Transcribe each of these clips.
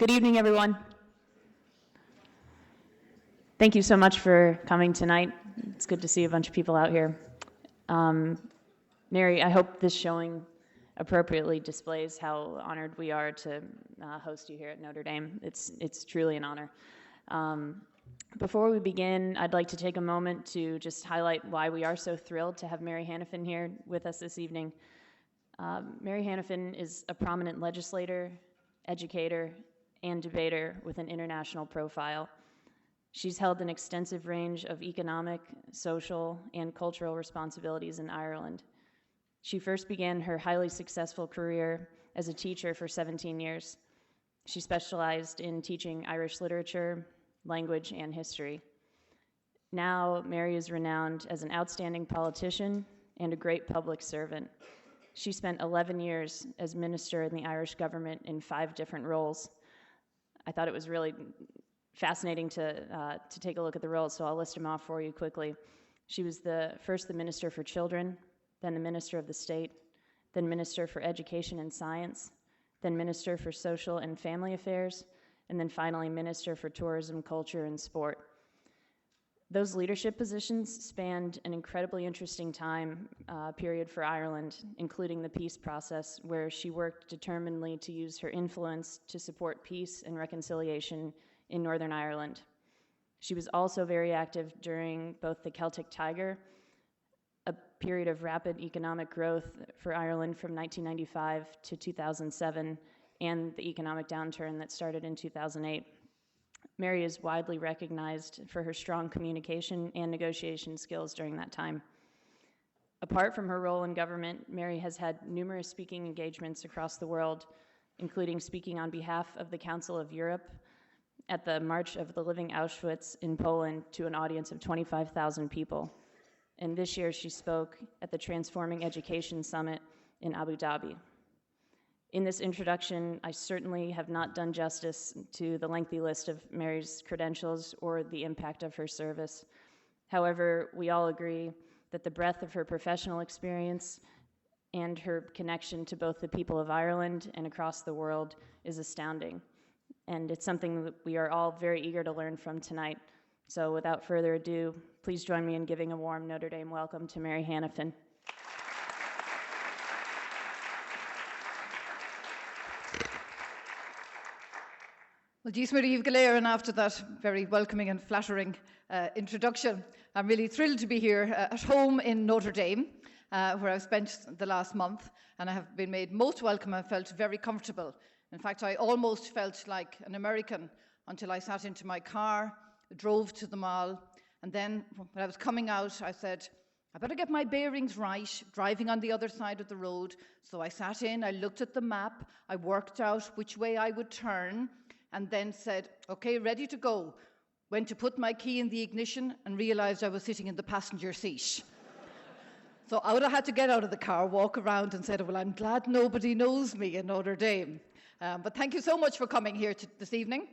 Good evening, everyone. Thank you so much for coming tonight. It's good to see a bunch of people out here. Mary, I hope this showing appropriately displays how honored we are to host you here at Notre Dame. It's truly an honor. Before we begin, I'd like to take a moment to just highlight why we are so thrilled to have Mary Hanafin here with us this evening. Mary Hanafin is a prominent legislator, educator, and debater with an international profile. She's held an extensive range of economic, social, and cultural responsibilities in Ireland. She first began her highly successful career as a teacher for 17 years. She specialized in teaching Irish literature, language, and history. Now, Mary is renowned as an outstanding politician and a great public servant. She spent 11 years as minister in the Irish government in 5 different roles. I thought it was really fascinating to take a look at the roles, so I'll list them off for you quickly. She was first the Minister for Children, then the Minister of the State, then Minister for Education and Science, then Minister for Social and Family Affairs, and then finally Minister for Tourism, Culture, and Sport. Those leadership positions spanned an incredibly interesting time period for Ireland, including the peace process, where she worked determinedly to use her influence to support peace and reconciliation in Northern Ireland. She was also very active during both the Celtic Tiger, a period of rapid economic growth for Ireland from 1995 to 2007, and the economic downturn that started in 2008. Mary is widely recognized for her strong communication and negotiation skills during that time. Apart from her role in government, Mary has had numerous speaking engagements across the world, including speaking on behalf of the Council of Europe at the March of the Living Auschwitz in Poland to an audience of 25,000 people. And this year she spoke at the Transforming Education Summit in Abu Dhabi. In this introduction, I certainly have not done justice to the lengthy list of Mary's credentials or the impact of her service. However, we all agree that the breadth of her professional experience and her connection to both the people of Ireland and across the world is astounding. And it's something that we are all very eager to learn from tonight. So without further ado, please join me in giving a warm Notre Dame welcome to Mary Hanafin. Well, Dís Maríomh go léir, and after that very welcoming and flattering introduction, I'm really thrilled to be here at home in Notre Dame, where I've spent the last month, and I have been made most welcome. I felt very comfortable. In fact, I almost felt like an American until I sat into my car, drove to the mall, and then when I was coming out, I said, I better get my bearings right, driving on the other side of the road. So I sat in, I looked at the map, I worked out which way I would turn, and then said, okay, ready to go. Went to put my key in the ignition and realized I was sitting in the passenger seat. So I would have had to get out of the car, walk around and said, well, I'm glad nobody knows me in Notre Dame. But thank you so much for coming here this evening.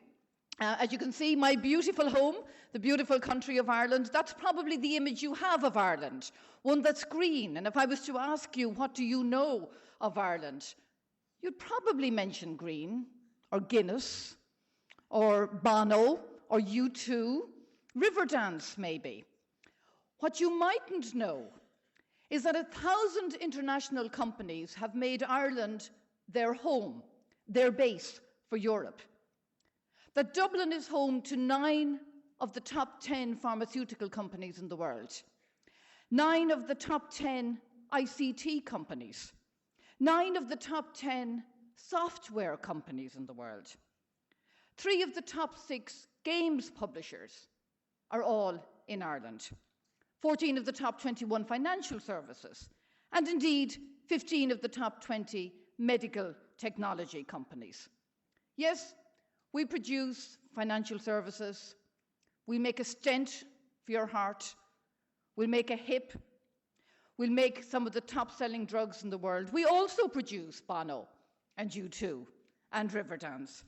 As you can see, my beautiful home, the beautiful country of Ireland, that's probably the image you have of Ireland, one that's green. And if I was to ask you, what do you know of Ireland? You'd probably mention green, or Guinness, or Bono, or U2, Riverdance maybe. What you mightn't know is that 1,000 international companies have made Ireland their home, their base for Europe. That Dublin is home to 9 of the top 10 pharmaceutical companies in the world, 9 of the top 10 ICT companies, 9 of the top 10 software companies in the world. 3 of the top 6 games publishers are all in Ireland. 14 of the top 21 financial services, and indeed 15 of the top 20 medical technology companies. Yes, we produce financial services. We make a stent for your heart. We'll make a hip. We'll make some of the top-selling drugs in the world. We also produce Bono and U2 and Riverdance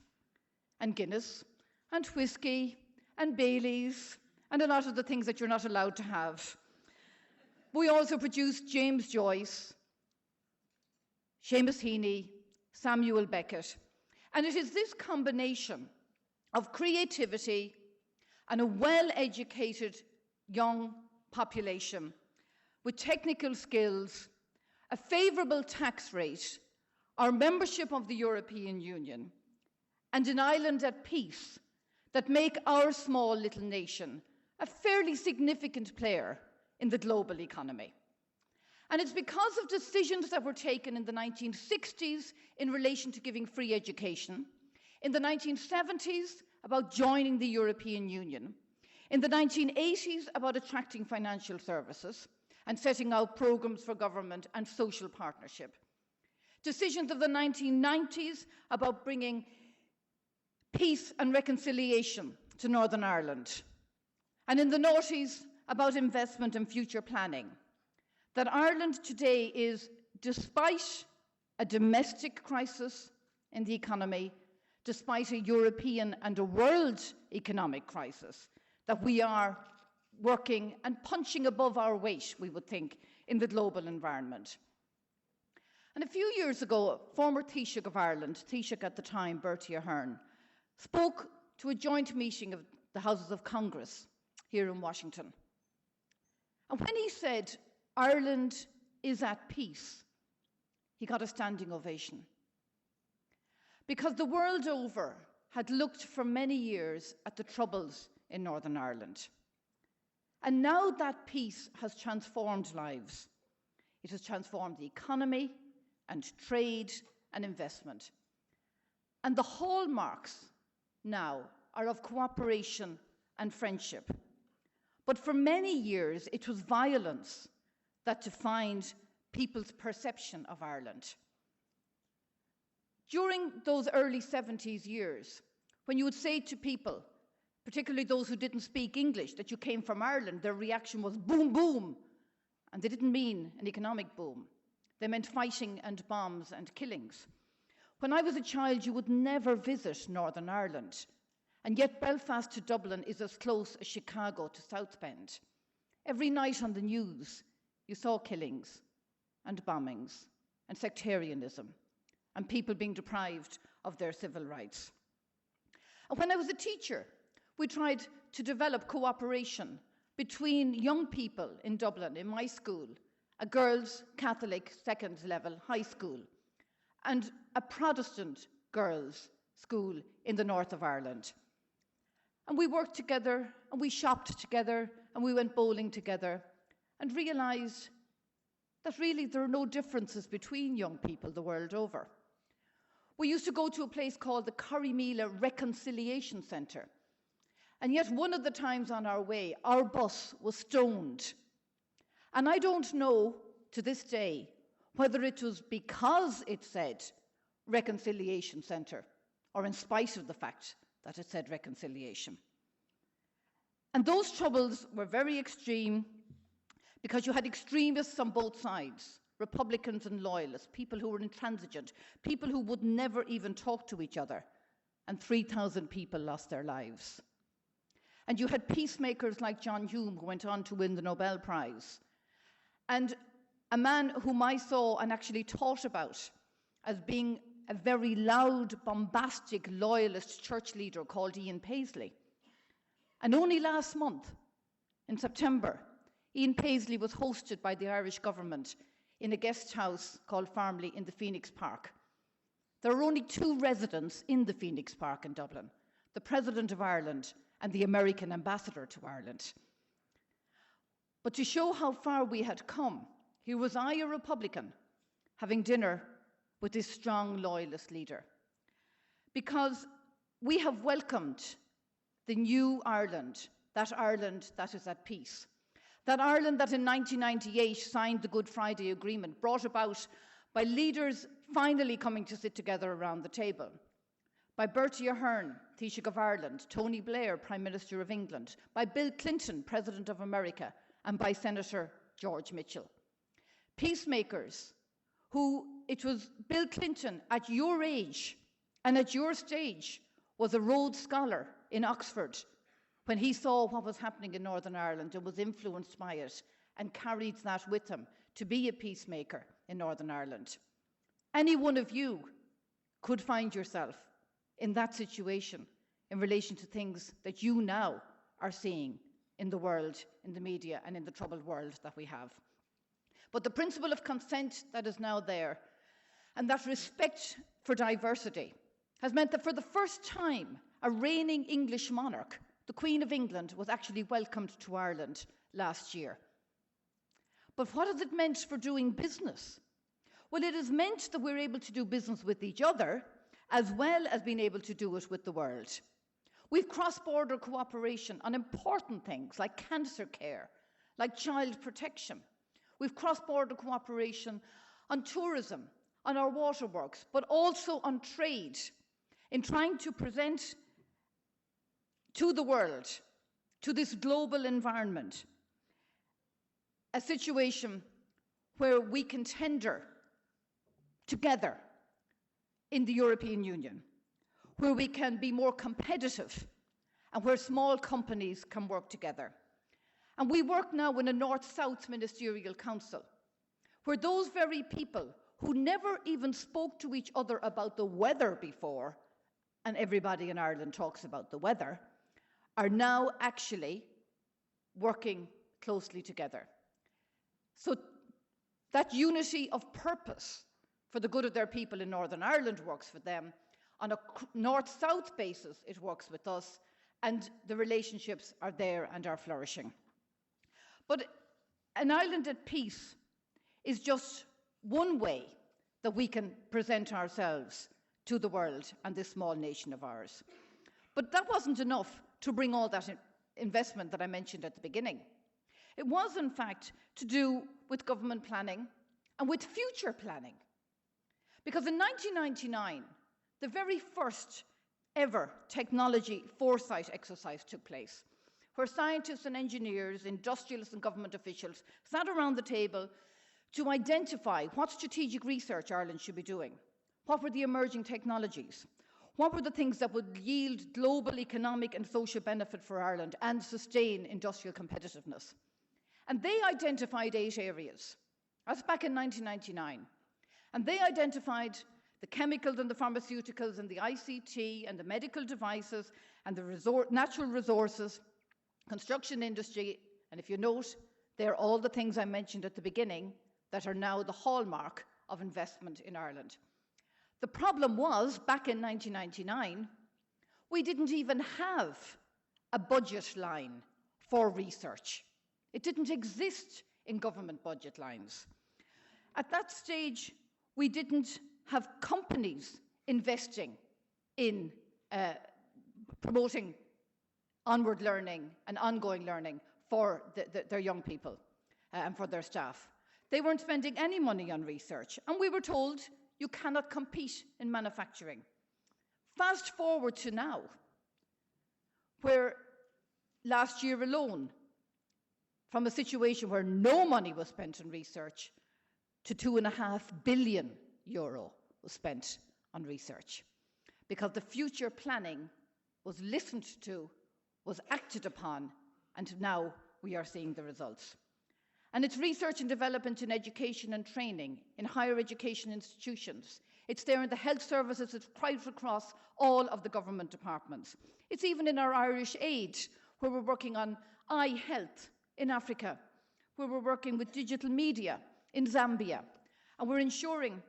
and Guinness and whiskey and Baileys and a lot of the things that you're not allowed to have. We also produce James Joyce, Seamus Heaney, Samuel Beckett, And it is this combination of creativity and a well-educated young population with technical skills, a favourable tax rate, our membership of the European Union, and an island at peace that make our small little nation a fairly significant player in the global economy. And it's because of decisions that were taken in the 1960s in relation to giving free education, in the 1970s about joining the European Union, in the 1980s about attracting financial services and setting out programs for government and social partnership. Decisions of the 1990s about bringing peace and reconciliation to Northern Ireland. And in the noughties about investment and future planning. That Ireland today is, despite a domestic crisis in the economy, despite a European and a world economic crisis, that we are working and punching above our weight, we would think, in the global environment. And a few years ago, former Taoiseach of Ireland, Taoiseach at the time, Bertie Ahern, spoke to a joint meeting of the Houses of Congress here in Washington. And when he said, Ireland is at peace, he got a standing ovation. Because the world over had looked for many years at the troubles in Northern Ireland. And now that peace has transformed lives. It has transformed the economy and trade and investment. And the hallmarks now are of cooperation and friendship. But for many years, it was violence that defined people's perception of Ireland. During those early 70s years, when you would say to people, particularly those who didn't speak English, that you came from Ireland, their reaction was boom, boom. And they didn't mean an economic boom. They meant fighting and bombs and killings. When I was a child, you would never visit Northern Ireland. And yet Belfast to Dublin is as close as Chicago to South Bend. Every night on the news, you saw killings and bombings and sectarianism and people being deprived of their civil rights. And when I was a teacher, we tried to develop cooperation between young people in Dublin, in my school, a girls' Catholic second level high school, and a Protestant girls' school in the north of Ireland. And we worked together, and we shopped together, and we went bowling together, and realised that really there are no differences between young people the world over. We used to go to a place called the Corrymeela Reconciliation Centre, and yet one of the times on our way, our bus was stoned. And I don't know to this day whether it was because it said Reconciliation Centre or in spite of the fact that it said reconciliation. And those troubles were very extreme because you had extremists on both sides, Republicans and loyalists, people who were intransigent, people who would never even talk to each other, and 3,000 people lost their lives. And you had peacemakers like John Hume, who went on to win the Nobel Prize, and a man whom I saw and actually taught about as being a very loud, bombastic, loyalist church leader called Ian Paisley. And only last month, in September, Ian Paisley was hosted by the Irish government in a guest house called Farmley in the Phoenix Park. There are only 2 residents in the Phoenix Park in Dublin, the President of Ireland and the American ambassador to Ireland. But to show how far we had come, here was I, a Republican, having dinner with this strong loyalist leader. Because we have welcomed the new Ireland that is at peace. That Ireland that in 1998 signed the Good Friday Agreement, brought about by leaders finally coming to sit together around the table. By Bertie Ahern, Taoiseach of Ireland, Tony Blair, Prime Minister of England, by Bill Clinton, President of America, and by Senator George Mitchell. Peacemakers who, it was Bill Clinton at your age and at your stage was a Rhodes Scholar in Oxford when he saw what was happening in Northern Ireland and was influenced by it and carried that with him to be a peacemaker in Northern Ireland. Any one of you could find yourself in that situation in relation to things that you now are seeing in the world, in the media, and in the troubled world that we have. But the principle of consent that is now there, and that respect for diversity, has meant that for the first time, a reigning English monarch, the Queen of England, was actually welcomed to Ireland last year. But what has it meant for doing business? Well, it has meant that we're able to do business with each other, as well as being able to do it with the world. We've cross-border cooperation on important things like cancer care, like child protection. We've cross-border cooperation on tourism, on our waterworks, but also on trade, in trying to present to the world, to this global environment, a situation where we can tender together in the European Union, where we can be more competitive and where small companies can work together. And we work now in a North-South Ministerial Council, where those very people who never even spoke to each other about the weather before, and everybody in Ireland talks about the weather, are now actually working closely together. So that unity of purpose for the good of their people in Northern Ireland works for them. On a North-South basis, it works with us, and the relationships are there and are flourishing. But an Ireland at peace is just one way that we can present ourselves to the world and this small nation of ours. But that wasn't enough to bring all that investment that I mentioned at the beginning. It was, in fact, to do with government planning and with future planning. Because in 1999, the very first ever technology foresight exercise took place, where scientists and engineers, industrialists and government officials sat around the table to identify what strategic research Ireland should be doing. What were the emerging technologies? What were the things that would yield global economic and social benefit for Ireland and sustain industrial competitiveness? And they identified 8 areas. That's back in 1999. And they identified the chemicals and the pharmaceuticals and the ICT and the medical devices and the natural resources, construction industry, and if you note, they're all the things I mentioned at the beginning that are now the hallmark of investment in Ireland. The problem was, back in 1999, we didn't even have a budget line for research. It didn't exist in government budget lines. At that stage, we didn't have companies investing in promoting onward learning and ongoing learning for their young people and for their staff. They weren't spending any money on research, and we were told you cannot compete in manufacturing. Fast forward to now, where last year alone, from a situation where no money was spent on research to €2.5 billion was spent on research, because the future planning was listened to, was acted upon, and now we are seeing the results. And it's research and development in education and training, in higher education institutions. It's there in the health services, it's right across all of the government departments. It's even in our Irish aid, where we're working on eye health in Africa, where we're working with digital media in Zambia, and we're ensuring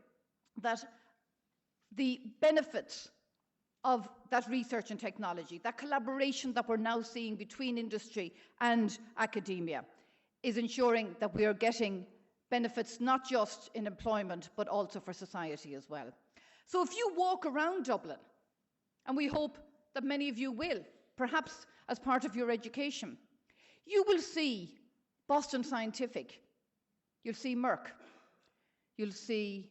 that the benefits of that research and technology, that collaboration that we're now seeing between industry and academia, is ensuring that we are getting benefits not just in employment, but also for society as well. So if you walk around Dublin, and we hope that many of you will, perhaps as part of your education, you will see Boston Scientific, you'll see Merck, you'll see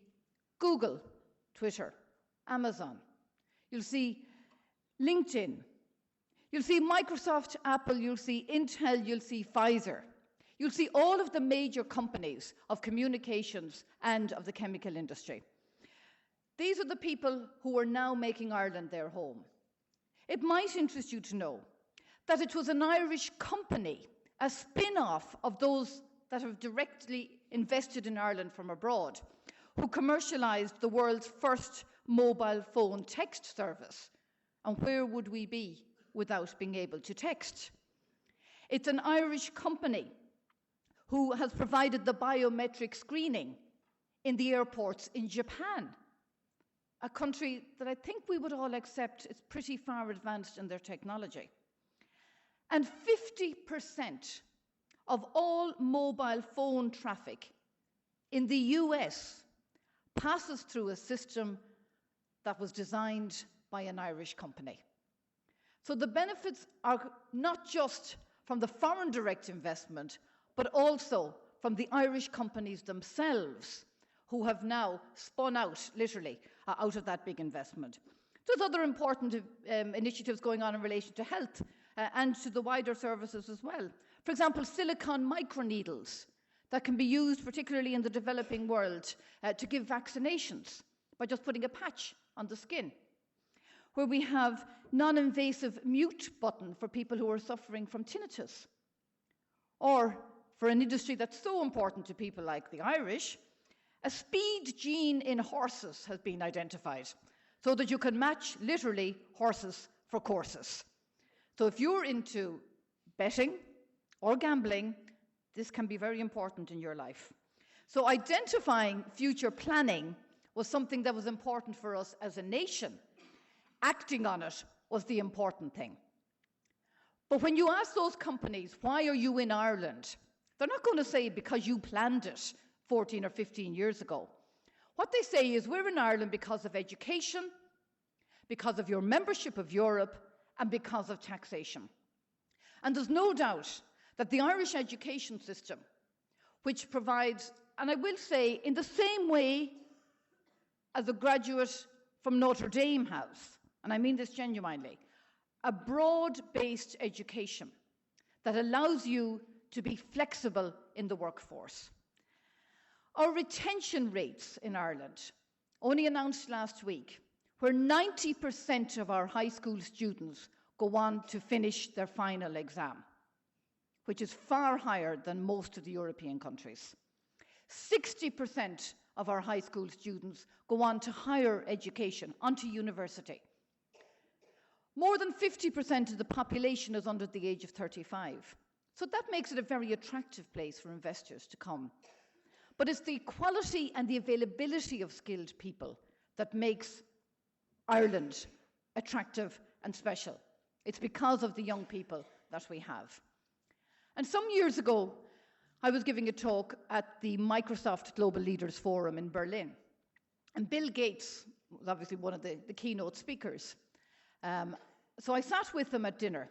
Google, Twitter, Amazon, you'll see LinkedIn, you'll see Microsoft, Apple, you'll see Intel, you'll see Pfizer. You'll see all of the major companies of communications and of the chemical industry. These are the people who are now making Ireland their home. It might interest you to know that it was an Irish company, a spin-off of those that have directly invested in Ireland from abroad, who commercialized the world's first mobile phone text service, And where would we be without being able to text? It's an Irish company who has provided the biometric screening in the airports in Japan, a country that I think we would all accept is pretty far advanced in their technology. And 50% of all mobile phone traffic in the US passes through a system that was designed by an Irish company. So the benefits are not just from the foreign direct investment, but also from the Irish companies themselves, who have now spun out, literally, out of that big investment. There's other important initiatives going on in relation to health and to the wider services as well. For example, silicon microneedles that can be used, particularly in the developing world, to give vaccinations by just putting a patch on the skin. Where we have non-invasive mute button for people who are suffering from tinnitus. Or, for an industry that's so important to people like the Irish, a speed gene in horses has been identified so that you can match, literally, horses for courses. So if you're into betting or gambling, this can be very important in your life. So identifying future planning was something that was important for us as a nation. Acting on it was the important thing. But when you ask those companies, why are you in Ireland? They're not going to say because you planned it 14 or 15 years ago. What they say is we're in Ireland because of education, because of your membership of Europe, and because of taxation. And there's no doubt that the Irish education system, which provides, and I will say in the same way as a graduate from Notre Dame has, and I mean this genuinely, a broad-based education that allows you to be flexible in the workforce. Our retention rates in Ireland, only announced last week, where 90% of our high school students go on to finish their final exam, which is far higher than most of the European countries. 60% of our high school students go on to higher education, onto university. More than 50% of the population is under the age of 35. So that makes it a very attractive place for investors to come. But it's the quality and the availability of skilled people that makes Ireland attractive and special. It's because of the young people that we have. And some years ago, I was giving a talk at the Microsoft Global Leaders Forum in Berlin. And Bill Gates was obviously one of the keynote speakers. So I sat with him at dinner.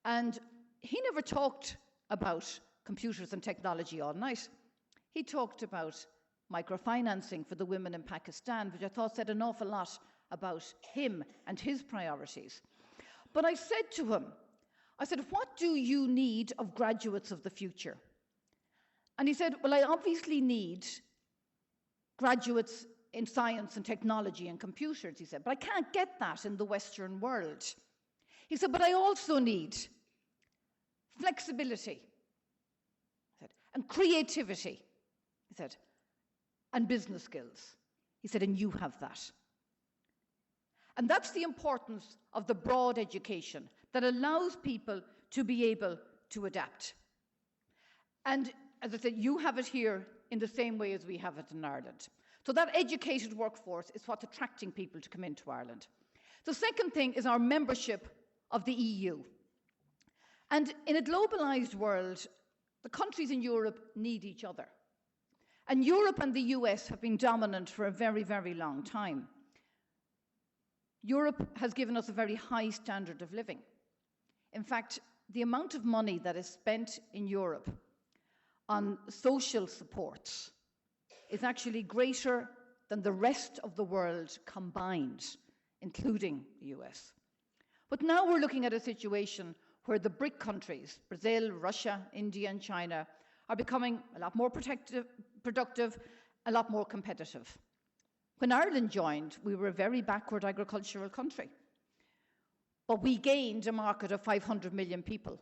And he never talked about computers and technology all night. He talked about microfinancing for the women in Pakistan, which I thought said an awful lot about him and his priorities. But I said to him, I said, what do you need of graduates of the future? And he said, well, I obviously need graduates in science and technology and computers, he said, but I can't get that in the Western world. He said, but I also need flexibility, he said, and creativity, he said, and business skills. He said, and you have that. And that's the importance of the broad education that allows people to be able to adapt. And as I said, you have it here in the same way as we have it in Ireland. So that educated workforce is what's attracting people to come into Ireland. The second thing is our membership of the EU. And in a globalized world, the countries in Europe need each other. And Europe and the US have been dominant for a very, very long time. Europe has given us a very high standard of living. In fact, the amount of money that is spent in Europe on social supports is actually greater than the rest of the world combined, including the US. But now we're looking at a situation where the BRIC countries, Brazil, Russia, India, and China, are becoming a lot more productive, a lot more competitive. When Ireland joined, we were a very backward agricultural country. But we gained a market of 500 million people.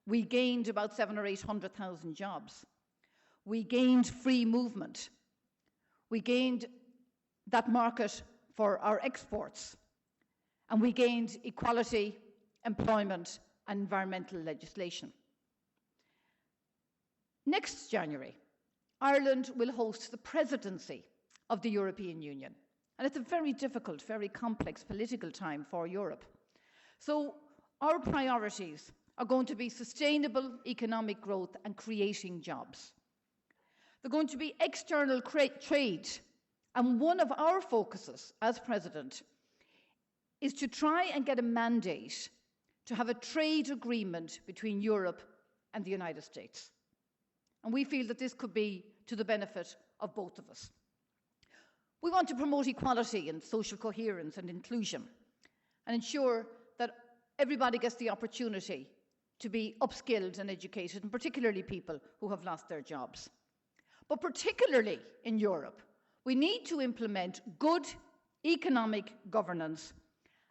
We gained about 700,000 or 800,000 jobs. We gained free movement. We gained that market for our exports. and we gained equality, employment, and environmental legislation. Next January, Ireland will host the presidency of the European Union. And it's a very difficult, very complex political time for Europe. So our priorities are going to be sustainable economic growth and creating jobs. They're going to be external trade. And one of our focuses as president is to try and get a mandate to have a trade agreement between Europe and the United States. And we feel that this could be to the benefit of both of us. We want to promote equality and social coherence and inclusion and ensure that everybody gets the opportunity to be upskilled and educated, and particularly people who have lost their jobs. But particularly in Europe, we need to implement good economic governance,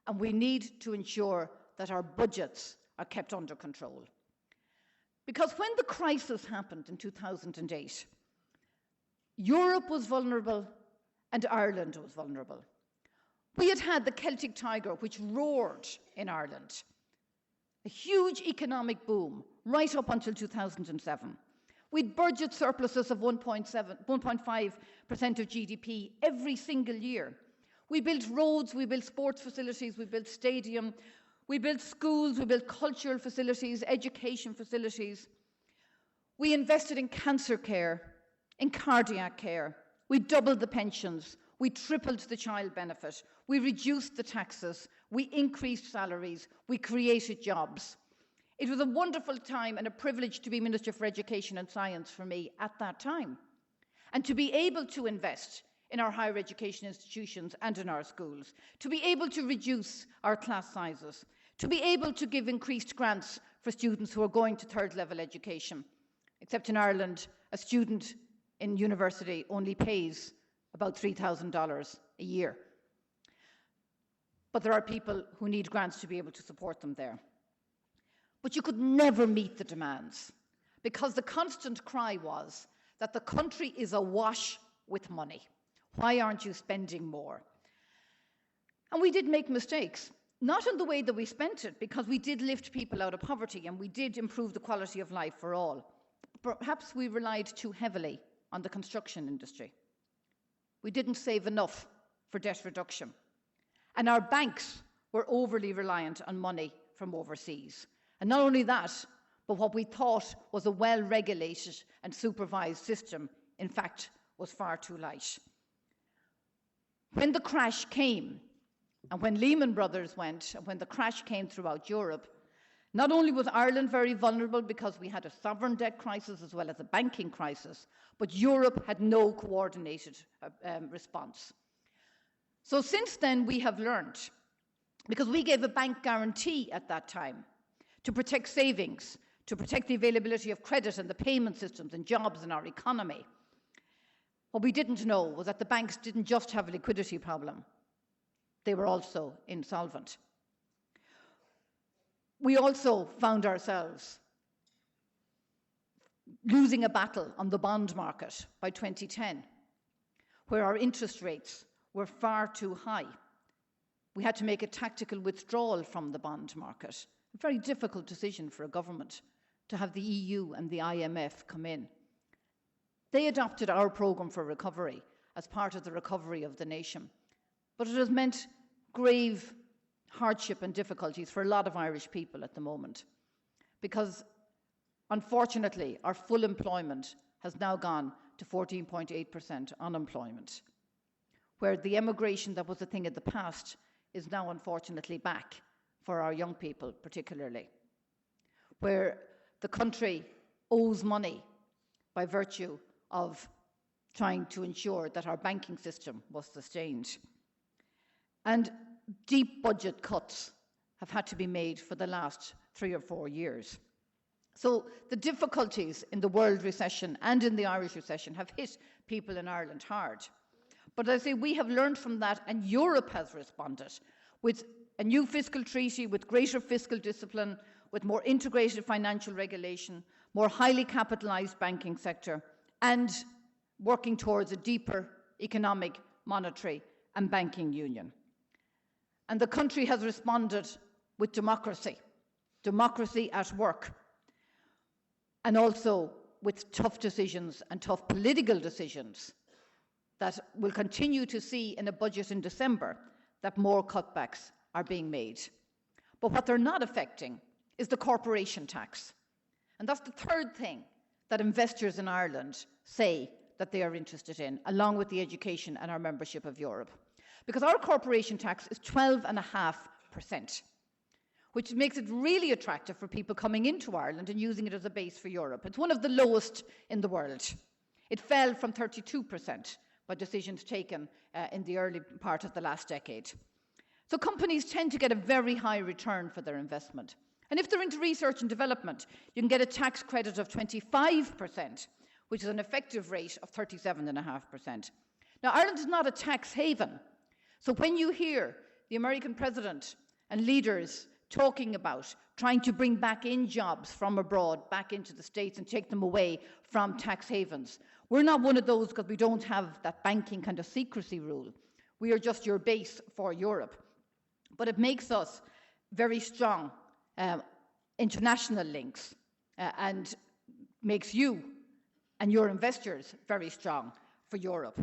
and we need to ensure that our budgets are kept under control. Because when the crisis happened in 2008, Europe was vulnerable and Ireland was vulnerable. We had had the Celtic Tiger, which roared in Ireland, a huge economic boom right up until 2007. We'd budget surpluses of 1.5% of GDP every single year. We built roads, we built sports facilities, we built stadium, we built schools, we built cultural facilities, education facilities. We invested in cancer care, in cardiac care. We doubled the pensions. We tripled the child benefit. We reduced the taxes. We increased salaries. We created jobs. It was a wonderful time and a privilege to be Minister for Education and Science for me at that time, and to be able to invest in our higher education institutions and in our schools, to be able to reduce our class sizes, to be able to give increased grants for students who are going to third-level education. Except in Ireland, a student in university only pays about $3,000 a year. But there are people who need grants to be able to support them there. But you could never meet the demands, because the constant cry was that the country is awash with money. Why aren't you spending more? And we did make mistakes, not in the way that we spent it, because we did lift people out of poverty and we did improve the quality of life for all. Perhaps we relied too heavily on the construction industry. We didn't save enough for debt reduction. And our banks were overly reliant on money from overseas. And not only that, but what we thought was a well-regulated and supervised system, in fact, was far too light. When the crash came, and when Lehman Brothers went, and when the crash came throughout Europe, not only was Ireland very vulnerable because we had a sovereign debt crisis as well as a banking crisis, but Europe had no coordinated response. So since then, we have learned, because we gave a bank guarantee at that time to protect savings, to protect the availability of credit and the payment systems and jobs in our economy. What we didn't know was that the banks didn't just have a liquidity problem, they were also insolvent. We also found ourselves losing a battle on the bond market by 2010, where our interest rates were far too high. We had to make a tactical withdrawal from the bond market. A very difficult decision for a government to have the EU and the IMF come in. They adopted our programme for recovery as part of the recovery of the nation. But it has meant grave hardship and difficulties for a lot of Irish people at the moment, because unfortunately our full employment has now gone to 14.8% unemployment, where the emigration that was a thing of the past is now unfortunately back for our young people particularly, where the country owes money by virtue of trying to ensure that our banking system was sustained. And deep budget cuts have had to be made for the last 3 or 4 years. So the difficulties in the world recession and in the Irish recession have hit people in Ireland hard. But as I say, we have learned from that, and Europe has responded with a new fiscal treaty, with greater fiscal discipline, with more integrated financial regulation, more highly capitalised banking sector, and working towards a deeper economic, monetary and banking union. And the country has responded with democracy at work, and also with tough decisions and tough political decisions that we'll continue to see in a budget in December, that more cutbacks are being made. But what they're not affecting is the corporation tax. And that's the third thing that investors in Ireland say that they are interested in, along with the education and our membership of Europe. Because our corporation tax is 12.5%, which makes it really attractive for people coming into Ireland and using it as a base for Europe. It's one of the lowest in the world. It fell from 32% by decisions taken in the early part of the last decade. So companies tend to get a very high return for their investment. And if they're into research and development, you can get a tax credit of 25%, which is an effective rate of 37.5%. Now, Ireland is not a tax haven. So when you hear the American president and leaders talking about trying to bring back in jobs from abroad, back into the States and take them away from tax havens, we're not one of those because we don't have that banking kind of secrecy rule. We are just your base for Europe. But it makes us very strong international links and makes you and your investors very strong for Europe.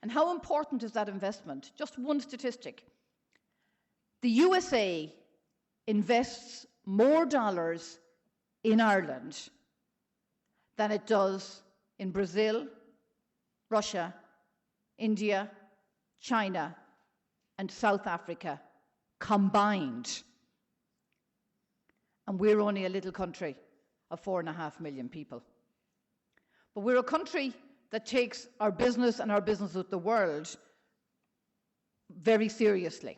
And how important is that investment? Just one statistic. The USA invests more dollars in Ireland than it does in Brazil, Russia, India, China, and South Africa combined. And we're only a little country of 4.5 million people. But we're a country that takes our business and our business with the world very seriously.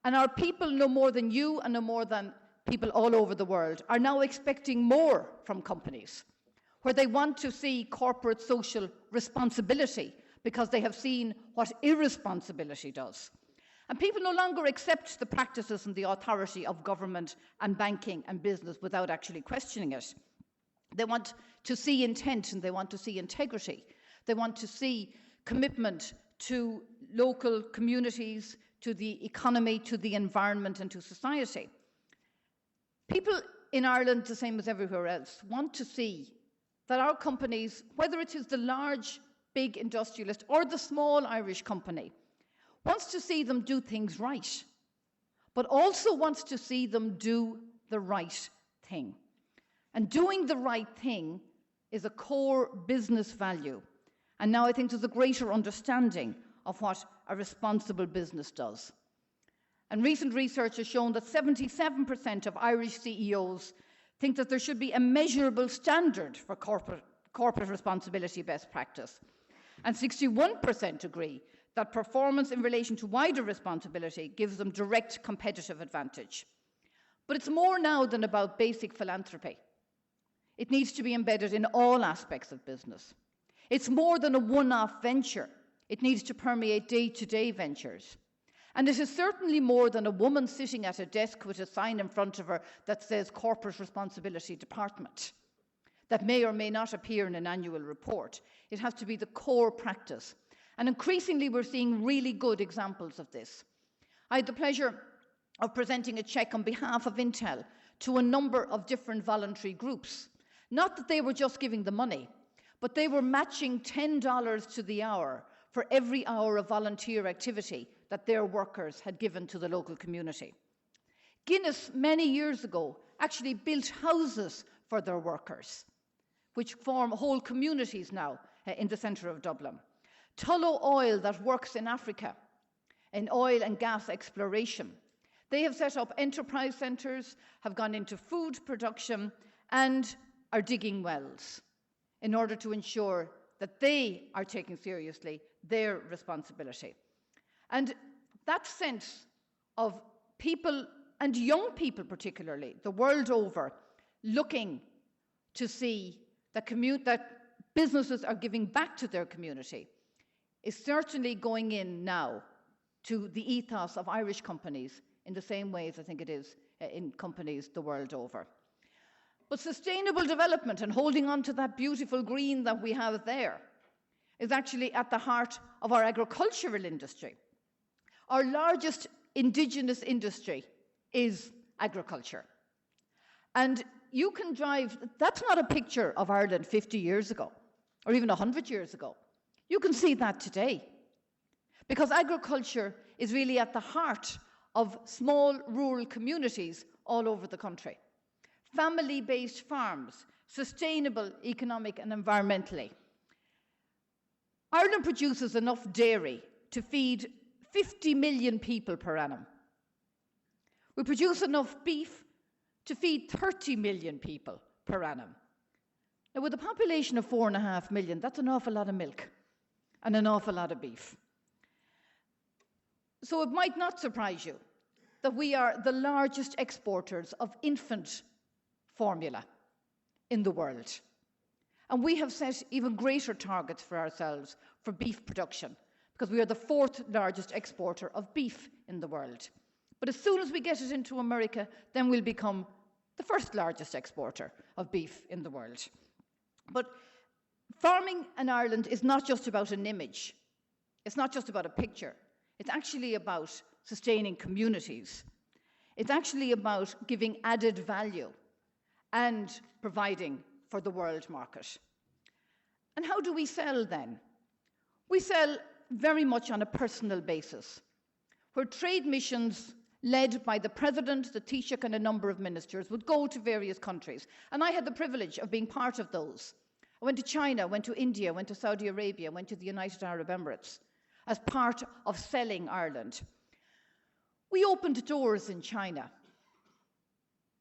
And our people, no more than you and no more than people all over the world, are now expecting more from companies, where they want to see corporate social responsibility because they have seen what irresponsibility does. And people no longer accept the practices and the authority of government and banking and business without actually questioning it. They want to see intent and they want to see integrity. They want to see commitment to local communities, to the economy, to the environment, and to society. People in Ireland, the same as everywhere else, want to see that our companies, whether it is the large, big industrialist or the small Irish company, wants to see them do things right, but also wants to see them do the right thing. And doing the right thing is a core business value. And now I think there's a greater understanding of what a responsible business does. And recent research has shown that 77% of Irish CEOs think that there should be a measurable standard for corporate responsibility best practice. And 61% agree that performance in relation to wider responsibility gives them direct competitive advantage. But it's more now than about basic philanthropy. It needs to be embedded in all aspects of business. It's more than a one-off venture. It needs to permeate day-to-day ventures. And it is certainly more than a woman sitting at a desk with a sign in front of her that says Corporate Responsibility Department, that may or may not appear in an annual report. It has to be the core practice. And increasingly, we're seeing really good examples of this. I had the pleasure of presenting a check on behalf of Intel to a number of different voluntary groups. Not that they were just giving the money, but they were matching $10 to the hour for every hour of volunteer activity that their workers had given to the local community. Guinness, many years ago, actually built houses for their workers, which form whole communities now in the centre of Dublin. Tullow Oil, that works in Africa, in oil and gas exploration, they have set up enterprise centres, have gone into food production, and are digging wells in order to ensure that they are taking seriously their responsibility. And that sense of people, and young people particularly, the world over, looking to see that businesses are giving back to their community, is certainly going in now to the ethos of Irish companies in the same way as I think it is in companies the world over. But sustainable development and holding on to that beautiful green that we have there is actually at the heart of our agricultural industry. Our largest indigenous industry is agriculture. And you can drive, that's not a picture of Ireland 50 years ago, or even 100 years ago. You can see that today. Because agriculture is really at the heart of small rural communities all over the country. Family-based farms, sustainable economic and environmentally. Ireland produces enough dairy to feed 50 million people per annum. We produce enough beef to feed 30 million people per annum. Now, with a population of 4.5 million, that's an awful lot of milk and an awful lot of beef. So it might not surprise you that we are the largest exporters of infant formula in the world. And we have set even greater targets for ourselves for beef production, because we are the 4th largest exporter of beef in the world. But as soon as we get it into America, then we'll become the 1st largest exporter of beef in the world. But farming in Ireland is not just about an image. It's not just about a picture. It's actually about sustaining communities. It's actually about giving added value and providing for the world market. And how do we sell then? We sell very much on a personal basis, where trade missions led by the President, the Taoiseach, and a number of ministers would go to various countries. And I had the privilege of being part of those. I went to China, went to India, went to Saudi Arabia, went to the United Arab Emirates as part of selling Ireland. We opened doors in China.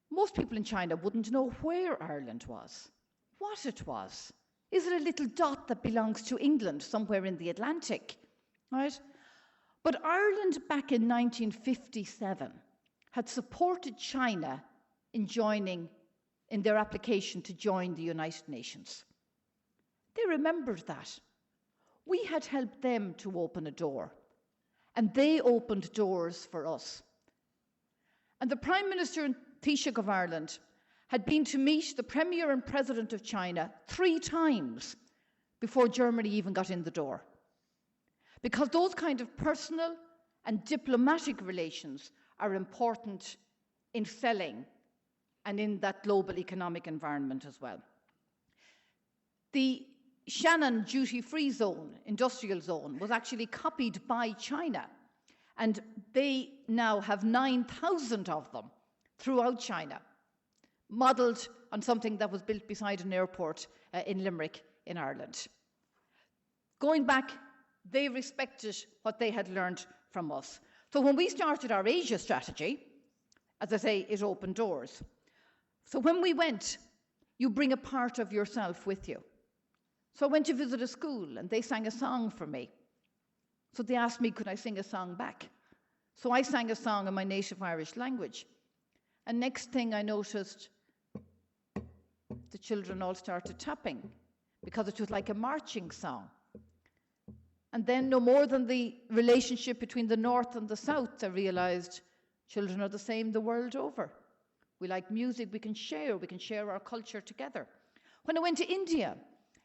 Most people in China wouldn't know where Ireland was, what it was. Is it a little dot that belongs to England somewhere in the Atlantic, right? But Ireland back in 1957 had supported China in their application to join the United Nations. They remembered that. We had helped them to open a door, and they opened doors for us. And the Prime Minister and Taoiseach of Ireland had been to meet the Premier and President of China 3 times before Germany even got in the door. Because those kind of personal and diplomatic relations are important in selling and in that global economic environment as well. The Shannon duty-free zone, industrial zone, was actually copied by China. And they now have 9,000 of them throughout China, modelled on something that was built beside an airport in Limerick in Ireland. Going back, they respected what they had learned from us. So when we started our Asia strategy, as I say, it opened doors. So when we went, you bring a part of yourself with you. So I went to visit a school, and they sang a song for me. So they asked me, could I sing a song back? So I sang a song in my native Irish language. And next thing I noticed, the children all started tapping, because it was like a marching song. And then no more than the relationship between the North and the South, I realized children are the same the world over. We like music, we can share our culture together. When I went to India,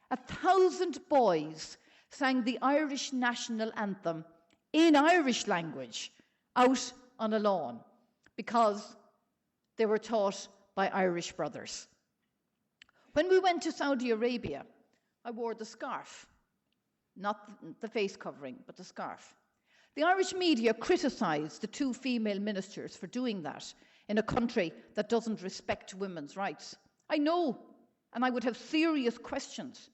1,000 boys sang the Irish national anthem in Irish language out on a lawn because they were taught by Irish brothers. When we went to Saudi Arabia, I wore the scarf, not the face covering, but the scarf. The Irish media criticised the 2 female ministers for doing that in a country that doesn't respect women's rights. I know, and I would have serious questions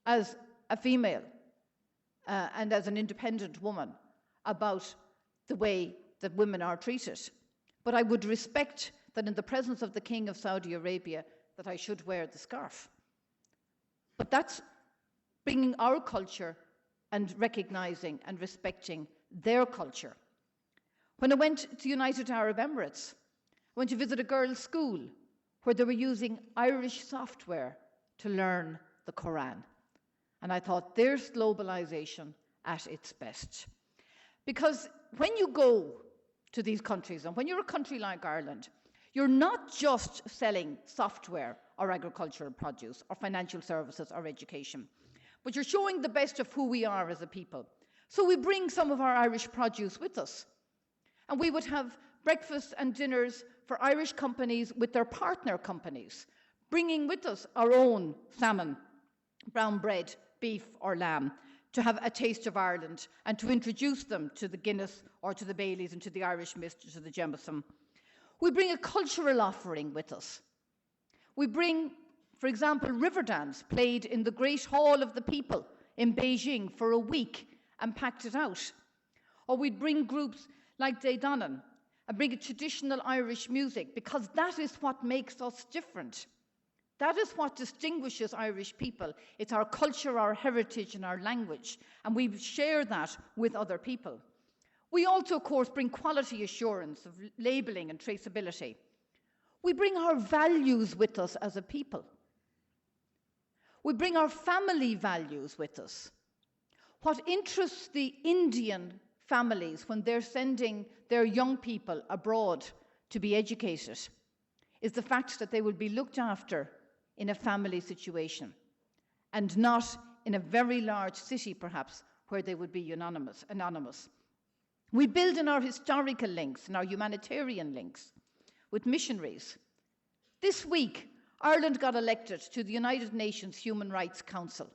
as a female and as an independent woman about the way that women are treated. But I would respect that in the presence of the King of Saudi Arabia that I should wear the scarf. But that's bringing our culture and recognizing and respecting their culture. When I went to the United Arab Emirates, I went to visit a girls' school where they were using Irish software to learn the Quran. And I thought, there's globalization at its best. Because when you go to these countries, and when you're a country like Ireland, you're not just selling software or agricultural produce or financial services or education, but you're showing the best of who we are as a people. So we bring some of our Irish produce with us. And we would have breakfasts and dinners for Irish companies with their partner companies, bringing with us our own salmon, brown bread, beef or lamb, to have a taste of Ireland and to introduce them to the Guinness or to the Baileys and to the Irish Mist or to the Jameson. We bring a cultural offering with us. We bring, for example, river dance played in the Great Hall of the People in Beijing for a week and packed it out. Or we'd bring groups like Daidanan and bring a traditional Irish music, because that is what makes us different. That is what distinguishes Irish people. It's our culture, our heritage, and our language, and we share that with other people. We also, of course, bring quality assurance of labelling and traceability. We bring our values with us as a people. We bring our family values with us. What interests the Indian families when they're sending their young people abroad to be educated is the fact that they will be looked after in a family situation and not in a very large city, perhaps, where they would be anonymous. We build in our historical links and our humanitarian links with missionaries. This week, Ireland got elected to the United Nations Human Rights Council.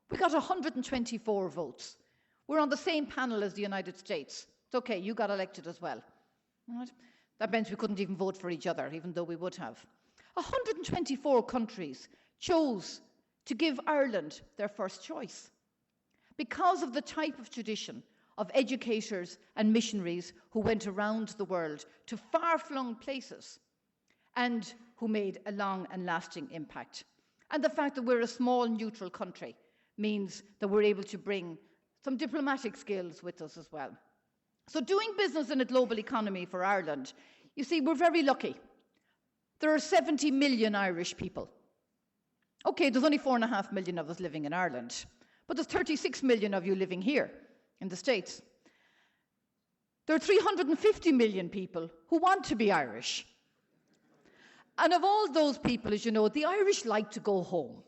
We got 124 votes. We're on the same panel as the United States. It's okay, you got elected as well. Right? That meant we couldn't even vote for each other, even though we would have. 124 countries chose to give Ireland their first choice because of the type of tradition of educators and missionaries who went around the world to far-flung places and who made a long and lasting impact. And the fact that we're a small, neutral country means that we're able to bring some diplomatic skills with us as well. So doing business in a global economy for Ireland, you see, we're very lucky. There are 70 million Irish people. Okay, there's only 4.5 million of us living in Ireland, but there's 36 million of you living here in the States. There are 350 million people who want to be Irish. And of all those people, as you know, the Irish like to go home.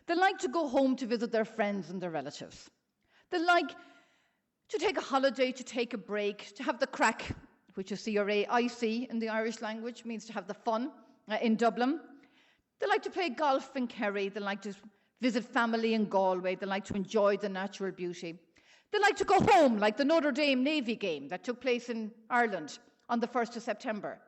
They like to go home to visit their friends and their relatives. They like to take a holiday, to take a break, to have the crack, which is C-R-A-I-C in the Irish language, means to have the fun in Dublin. They like to play golf in Kerry. They like to visit family in Galway. They like to enjoy the natural beauty. They like to go home, like the Notre Dame Navy game that took place in Ireland on the 1st of September,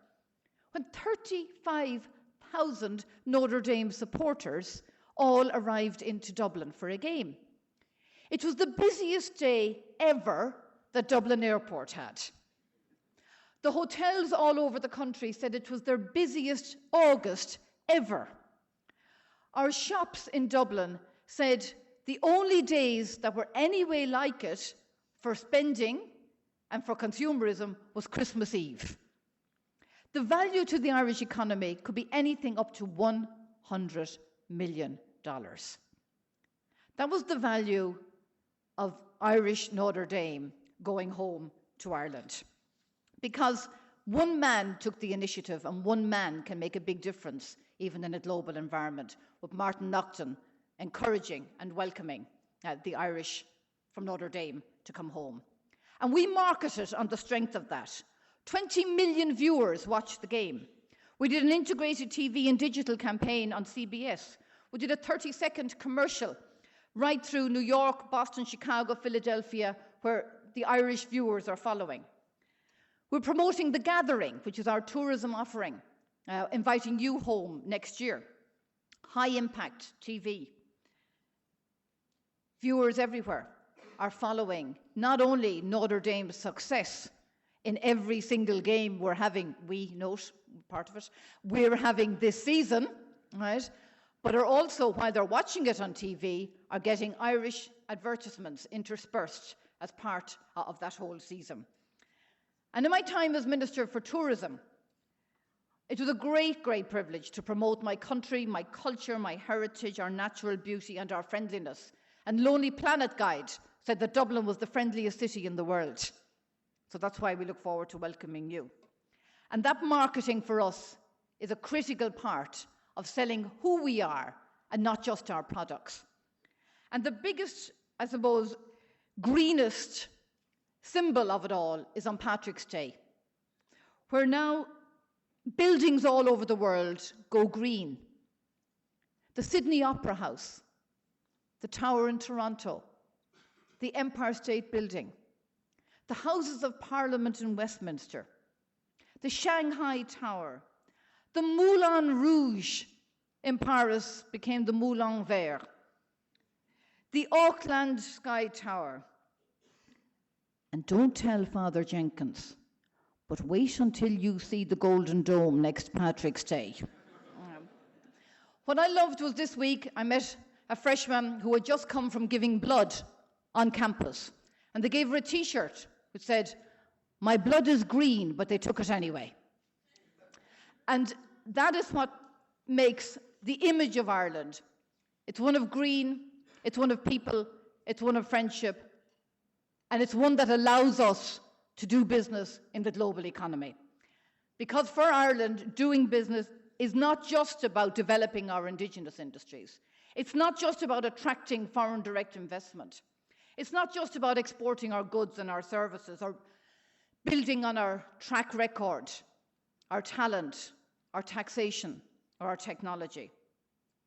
when 35,000 Notre Dame supporters all arrived into Dublin for a game. It was the busiest day ever that Dublin Airport had. The hotels all over the country said it was their busiest August ever. Our shops in Dublin said the only days that were anyway like it for spending and for consumerism was Christmas Eve. The value to the Irish economy could be anything up to $100 million. That was the value of Irish Notre Dame going home to Ireland. Because one man took the initiative and one man can make a big difference, even in a global environment, with Martin Naughton encouraging and welcoming the Irish from Notre Dame to come home. And we marketed on the strength of that. 20 million viewers watched the game. We did an integrated TV and digital campaign on CBS. We did a 30-second commercial right through New York, Boston, Chicago, Philadelphia, where the Irish viewers are following. We're promoting The Gathering, which is our tourism offering, inviting you home next year. High impact TV. Viewers everywhere are following not only Notre Dame's success in every single game we're having, we note part of it, we're having this season, right? But are also, while they're watching it on TV, are getting Irish advertisements interspersed as part of that whole season. And in my time as Minister for Tourism, it was a great, great privilege to promote my country, my culture, my heritage, our natural beauty, and our friendliness. And Lonely Planet Guide said that Dublin was the friendliest city in the world. So that's why we look forward to welcoming you. And that marketing for us is a critical part of selling who we are and not just our products. And the biggest, I suppose, greenest symbol of it all is on Patrick's Day, where now buildings all over the world go green. The Sydney Opera House, the Tower in Toronto, the Empire State Building, the Houses of Parliament in Westminster, the Shanghai Tower, the Moulin Rouge in Paris became the Moulin Vert, the Auckland Sky Tower. And don't tell Father Jenkins, but wait until you see the Golden Dome next Patrick's Day. What I loved was this week I met a freshman who had just come from giving blood on campus. And they gave her a T-shirt which said, "My blood is green, but they took it anyway." And that is what makes the image of Ireland. It's one of green, it's one of people, it's one of friendship, and it's one that allows us to do business in the global economy. Because for Ireland, doing business is not just about developing our indigenous industries. It's not just about attracting foreign direct investment. It's not just about exporting our goods and our services or building on our track record, our talent, our taxation, or our technology.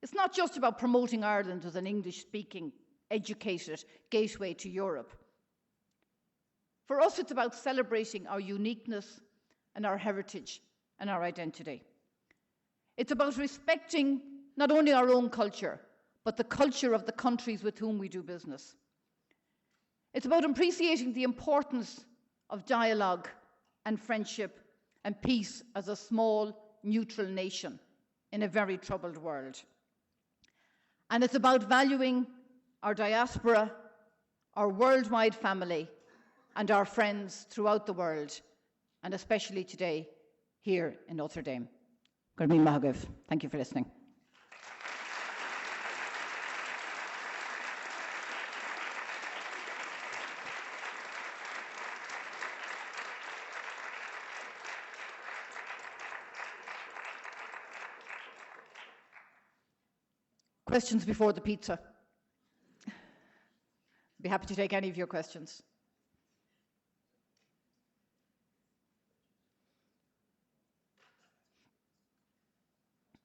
It's not just about promoting Ireland as an English-speaking, educated gateway to Europe. For us, it's about celebrating our uniqueness and our heritage and our identity. It's about respecting not only our own culture, but the culture of the countries with whom we do business. It's about appreciating the importance of dialogue and friendship and peace as a small, neutral nation in a very troubled world. And it's about valuing our diaspora, our worldwide family, and our friends throughout the world, and especially today here in Notre Dame. Thank you for listening. Questions before the pizza? I'd be happy to take any of your questions.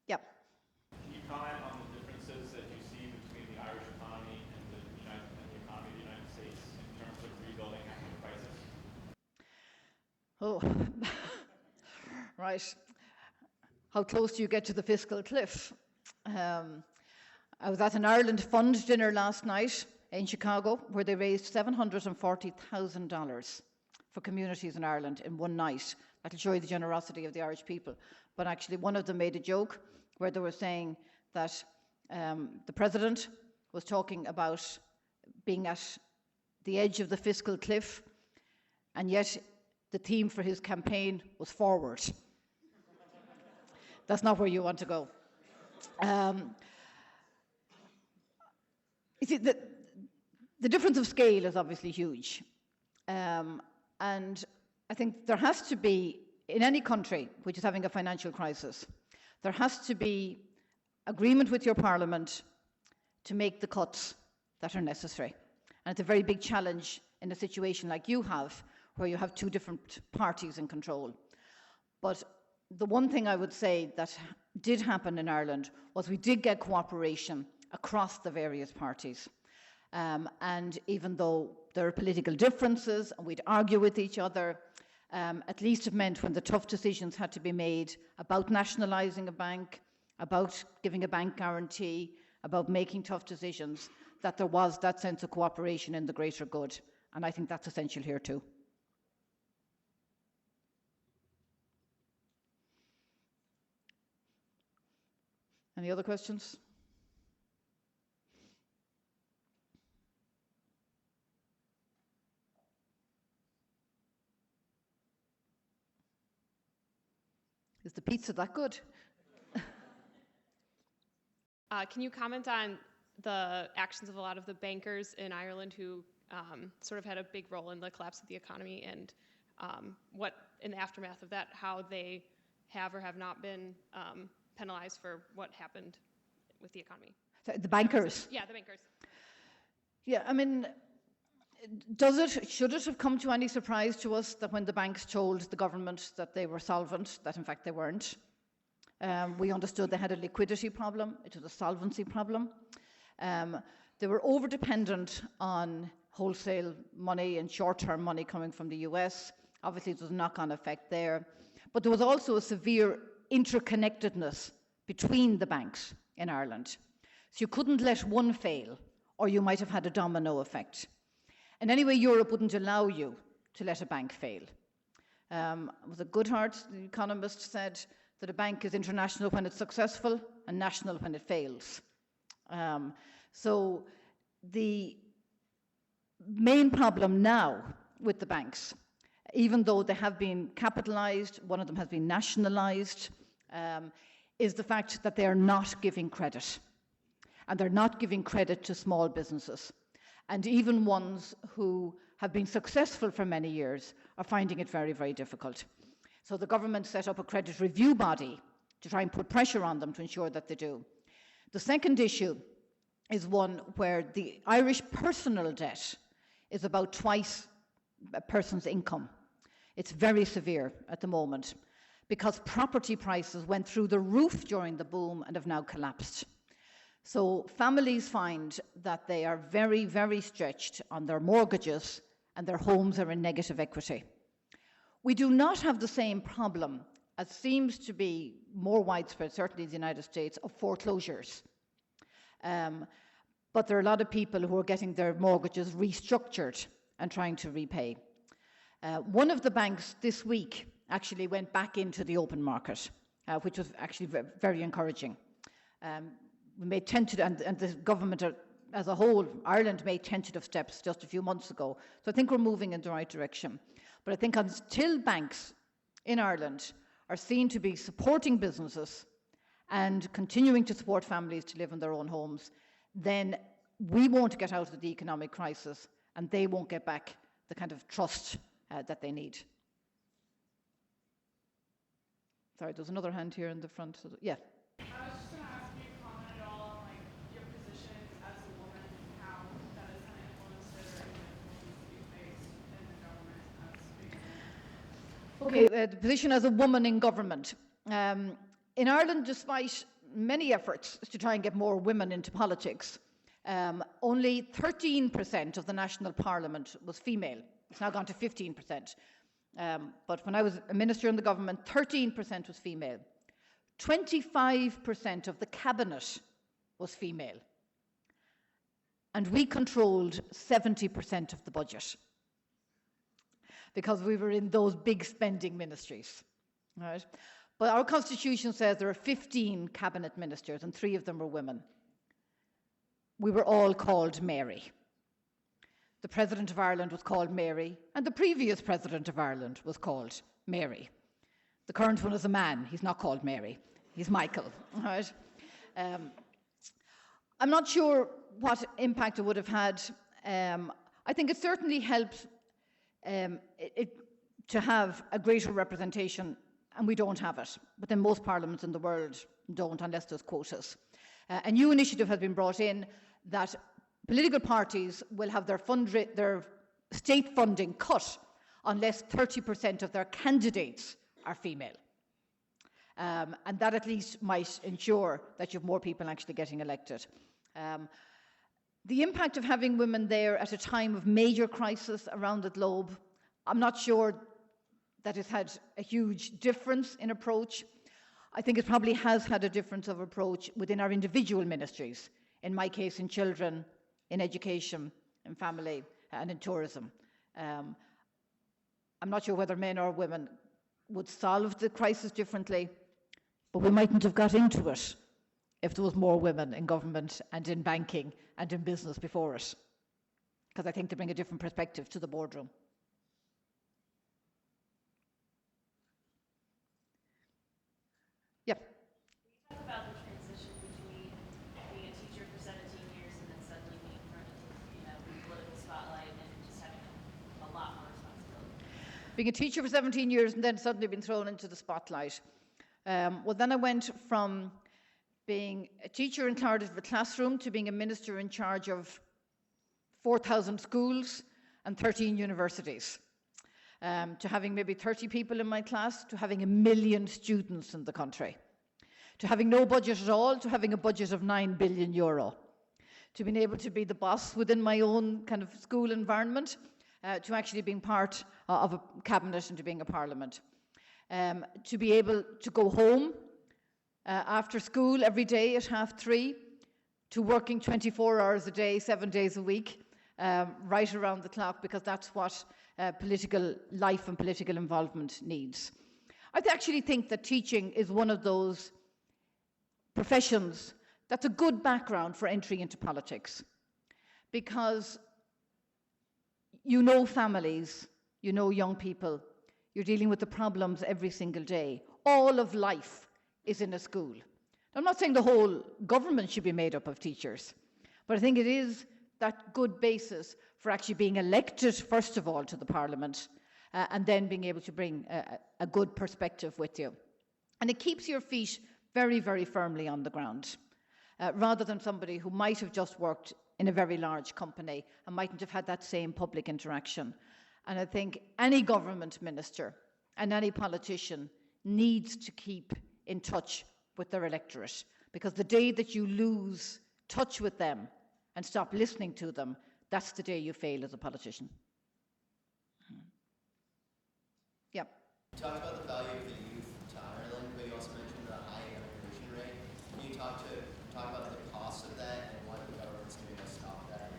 Yeah. Can you comment on the differences that you see between the Irish economy and the economy of the United States in terms of rebuilding after the crisis? Oh, right. How close do you get to the fiscal cliff? I was at an Ireland Fund dinner last night in Chicago where they raised $740,000 for communities in Ireland in one night. That'll show you the generosity of the Irish people. But actually one of them made a joke where they were saying that the president was talking about being at the edge of the fiscal cliff, and yet the theme for his campaign was forward. That's not where you want to go. You see, the difference of scale is obviously huge. And I think there has to be, in any country which is having a financial crisis, there has to be agreement with your parliament to make the cuts that are necessary. And it's a very big challenge in a situation like you have, where you have two different parties in control. But the one thing I would say that did happen in Ireland was we did get cooperation across the various parties. And even though there are political differences and we'd argue with each other, at least it meant when the tough decisions had to be made about nationalising a bank, about giving a bank guarantee, about making tough decisions, that there was that sense of cooperation in the greater good. And I think that's essential here too. Any other questions? Is the pizza that good? Can you comment on the actions of a lot of the bankers in Ireland who sort of had a big role in the collapse of the economy, and what, in the aftermath of that, how they have or have not been penalized for what happened with the economy? The bankers? Yeah, the bankers. Yeah, I mean, Should it have come to any surprise to us that when the banks told the government that they were solvent, that in fact they weren't? We understood they had a liquidity problem. It was a solvency problem. They were over-dependent on wholesale money and short-term money coming from the US. Obviously, there was a knock-on effect there. But there was also a severe interconnectedness between the banks in Ireland. So you couldn't let one fail, or you might have had a domino effect. And anyway, Europe wouldn't allow you to let a bank fail. It was a Goodhart, the economist, said that a bank is international when it's successful and national when it fails. So the main problem now with the banks, even though they have been capitalized, one of them has been nationalized, is the fact that they are not giving credit. And they're not giving credit to small businesses. And even ones who have been successful for many years are finding it very, very difficult. So the government set up a credit review body to try and put pressure on them to ensure that they do. The second issue is one where the Irish personal debt is about twice a person's income. It's very severe at the moment because property prices went through the roof during the boom and have now collapsed. So families find that they are very, very stretched on their mortgages and their homes are in negative equity. We do not have the same problem, as seems to be more widespread, certainly in the United States, of foreclosures. But there are a lot of people who are getting their mortgages restructured and trying to repay. One of the banks this week actually went back into the open market, which was actually very encouraging. We made tentative, and the government as a whole, Ireland made tentative steps just a few months ago. So I think we're moving in the right direction. But I think until banks in Ireland are seen to be supporting businesses and continuing to support families to live in their own homes, then we won't get out of the economic crisis and they won't get back the kind of trust that they need. Sorry, there's another hand here in the front. Yeah. I was just going to ask you to comment at all on your positions as a woman, how that has kind of influenced it or needs to be faced in the government as being a woman. Okay, the position as a woman in government. In Ireland, despite many efforts to try and get more women into politics, only 13% of the national parliament was female. It's now gone to 15%. But when I was a minister in the government, 13% was female. 25% of the cabinet was female. And we controlled 70% of the budget because we were in those big spending ministries. Right? But our constitution says there are 15 cabinet ministers and 3 of them were women. We were all called Mary. The President of Ireland was called Mary, and the previous President of Ireland was called Mary. The current one is a man. He's not called Mary. He's Michael. Right? I'm not sure what impact it would have had. I think it certainly helped to have a greater representation, and we don't have it. But then most parliaments in the world don't, unless there's quotas. A new initiative has been brought in that political parties will have their state funding cut unless 30% of their candidates are female. And that at least might ensure that you have more people actually getting elected. The impact of having women there at a time of major crisis around the globe, I'm not sure that it's had a huge difference in approach. I think it probably has had a difference of approach within our individual ministries. In my case, in children, in education, in family, and in tourism. I'm not sure whether men or women would solve the crisis differently, but we mightn't have got into it if there was more women in government and in banking and in business before it, because I think they bring a different perspective to the boardroom. Yep. Talk about the transition between being a teacher for 17 years and then suddenly being thrown into, the political spotlight and just having a lot more responsibility. Being a teacher for 17 years and then suddenly being thrown into the spotlight. Well, then I went from being a teacher in charge of the classroom to being a minister in charge of 4,000 schools and 13 universities, to having maybe 30 people in my class, to having 1 million students in the country, to having no budget at all, to having a budget of €9 billion, to being able to be the boss within my own kind of school environment, to actually being part of a cabinet and to being a parliament, to be able to go home after school every day at 3:30, to working 24 hours a day, 7 days a week, right around the clock, because that's what political life and political involvement needs. I actually think that teaching is one of those professions that's a good background for entry into politics, because you know families, you know young people, you're dealing with the problems every single day. All of life is in a school. I'm not saying the whole government should be made up of teachers, but I think it is that good basis for actually being elected, first of all, to the Parliament, and then being able to bring a good perspective with you. And it keeps your feet very, very firmly on the ground, rather than somebody who might have just worked in a very large company and mightn't have had that same public interaction. And I think any government minister and any politician needs to keep in touch with their electorate, because the day that you lose touch with them and stop listening to them, that's the day you fail as a politician. Yeah. You talked about the value of the youth to Ireland, but you also mentioned the high immigration rate. Can you talk about the cost of that and what the government's doing to stop that?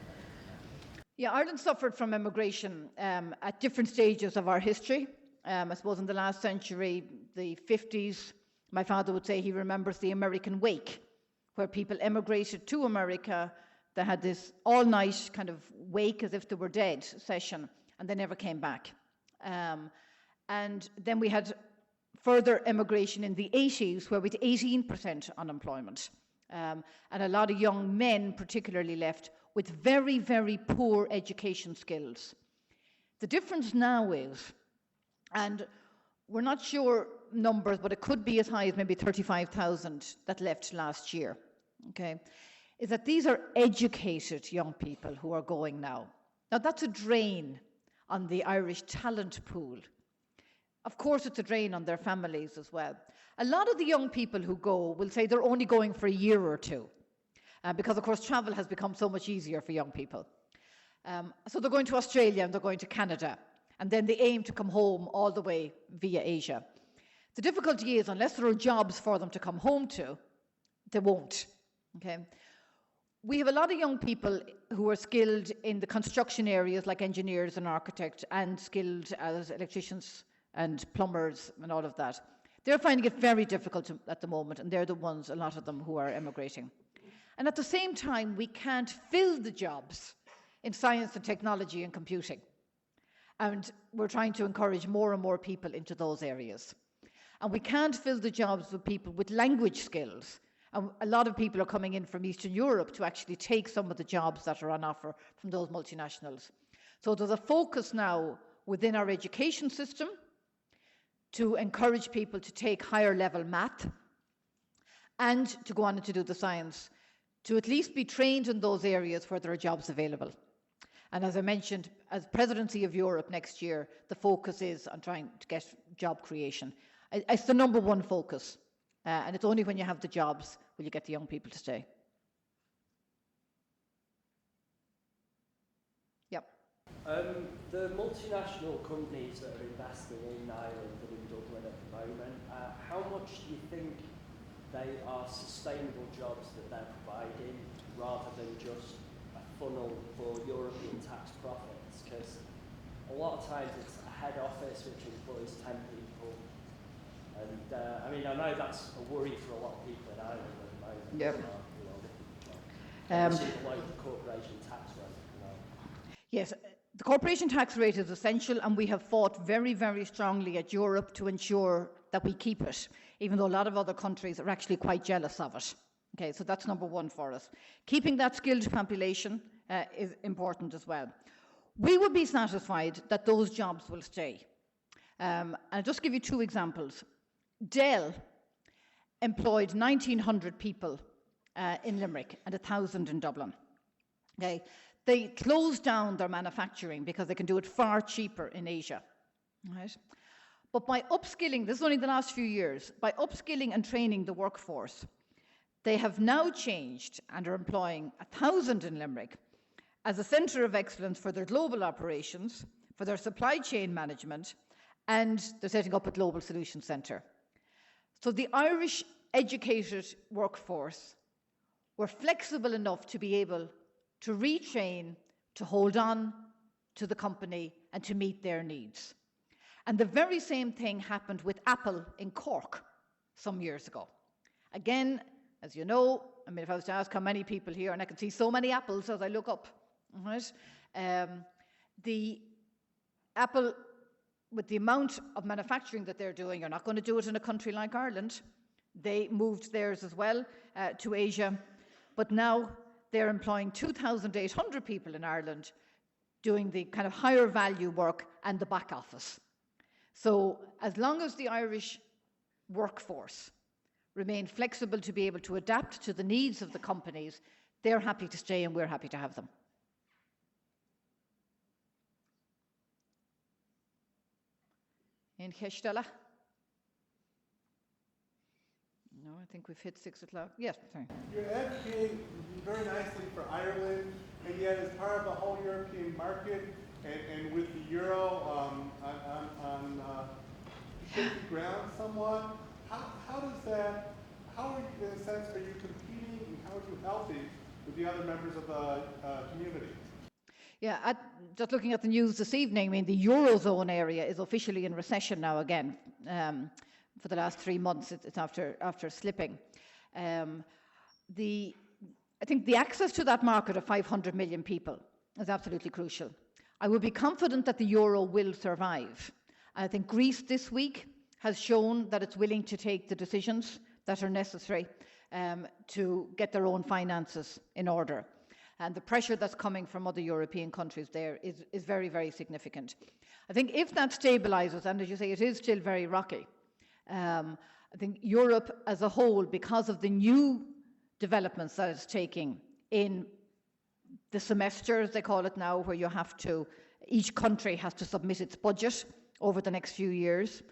Yeah, Ireland suffered from immigration at different stages of our history. I suppose in the last century, the 50s, my father would say he remembers the American wake, where people emigrated to America. They had this all-night kind of wake as if they were dead session, and they never came back. And then we had further immigration in the 80s, where we had 18% unemployment. And a lot of young men particularly left with very, very poor education skills. The difference now is, and we're not sure numbers, but it could be as high as maybe 35,000 that left last year, okay, is that these are educated young people who are going now. Now, that's a drain on the Irish talent pool. Of course, it's a drain on their families as well. A lot of the young people who go will say they're only going for a year or two, because, of course, travel has become so much easier for young people. So they're going to Australia and they're going to Canada, and then they aim to come home all the way via Asia. The difficulty is, unless there are jobs for them to come home to, they won't. Okay? We have a lot of young people who are skilled in the construction areas like engineers and architects, and skilled as electricians and plumbers and all of that. They're finding it very difficult at the moment, and they're the ones, a lot of them, who are emigrating. And at the same time, we can't fill the jobs in science and technology and computing. And we're trying to encourage more and more people into those areas. And we can't fill the jobs with people with language skills. And a lot of people are coming in from Eastern Europe to actually take some of the jobs that are on offer from those multinationals. So there's a focus now within our education system to encourage people to take higher level math and to go on and to do the science, to at least be trained in those areas where there are jobs available. And as I mentioned, as Presidency of Europe next year, the focus is on trying to get job creation. It's the number one focus. And it's only when you have the jobs will you get the young people to stay. Yep. The multinational companies that are investing in Ireland and in Dublin at the moment, how much do you think they are sustainable jobs that they're providing, rather than just a funnel for European tax profits? Because a lot of times it's a head office which employs 10 people. And I mean, I know that's a worry for a lot of people in Ireland at the moment. Yep. Obviously the low corporation tax rate. Yes, the corporation tax rate is essential, and we have fought very, very strongly at Europe to ensure that we keep it, even though a lot of other countries are actually quite jealous of it. Okay, so that's number one for us. Keeping that skilled population is important as well. We would be satisfied that those jobs will stay. I'll just give you two examples. Dell employed 1,900 people in Limerick and 1,000 in Dublin. Okay. they closed down their manufacturing because they can do it far cheaper in Asia. Right? But by upskilling, this is only the last few years, by upskilling and training the workforce, they have now changed and are employing 1,000 in Limerick as a centre of excellence for their global operations, for their supply chain management, and they're setting up a global solution centre. So the Irish educated workforce were flexible enough to be able to retrain, to hold on to the company, and to meet their needs. And the very same thing happened with Apple in Cork some years ago. Again, as you know, I mean, if I was to ask how many people here, and I can see so many apples as I look up, right? The Apple, with the amount of manufacturing that they're doing, you're not going to do it in a country like Ireland. They moved theirs as well to Asia, but now they're employing 2,800 people in Ireland doing the kind of higher value work and the back office. So as long as the Irish workforce remain flexible to be able to adapt to the needs of the companies, they're happy to stay and we're happy to have them. In Hestella? No, I think we've hit 6 o'clock. Yes, sorry. You're advocating very nicely for Ireland, and yet as part of the whole European market and with the euro on shaky ground somewhat, how does that, how are you, in a sense, are you competing and how are you helping with the other members of the community? Yeah, just looking at the news this evening, I mean, the Eurozone area is officially in recession now again. For the last 3 months, it's after slipping. I think the access to that market of 500 million people is absolutely crucial. I would be confident that the euro will survive. I think Greece this week has shown that it's willing to take the decisions that are necessary to get their own finances in order. And the pressure that's coming from other European countries there is very, very significant. I think if that stabilises, and as you say, it is still very rocky, I think Europe as a whole, because of the new developments that it's taking in the semester, as they call it now, where you have to, each country has to submit its budget over the next few years,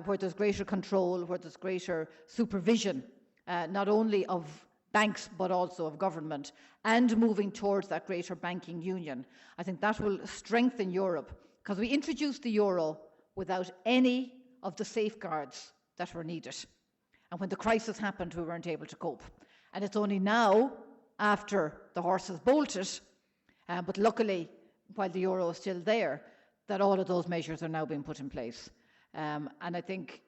where there's greater control, where there's greater supervision, not only of banks but also of government, and moving towards that greater banking union. I think that will strengthen Europe, because we introduced the euro without any of the safeguards that were needed. And when the crisis happened, we weren't able to cope. And it's only now, after the horses bolted, but luckily, while the euro is still there, that all of those measures are now being put in place. And I think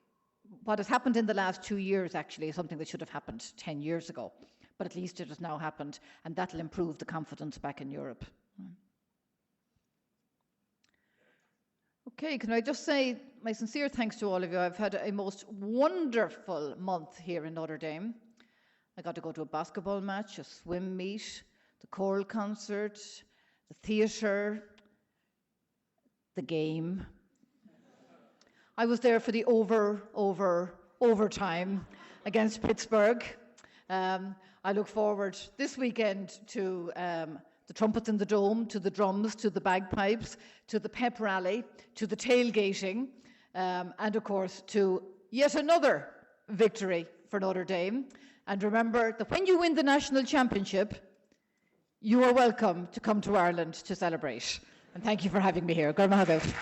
what has happened in the last 2 years actually is something that should have happened 10 years ago. But at least it has now happened, and that'll improve the confidence back in Europe. Okay, can I just say my sincere thanks to all of you. I've had a most wonderful month here in Notre Dame. I got to go to a basketball match, a swim meet, the choral concert, the theatre, the game. I was there for the overtime against Pittsburgh. I look forward this weekend to the trumpets in the dome, to the drums, to the bagpipes, to the pep rally, to the tailgating, and of course to yet another victory for Notre Dame. And remember that when you win the national championship, you are welcome to come to Ireland to celebrate. And thank you for having me here. Gormahagat.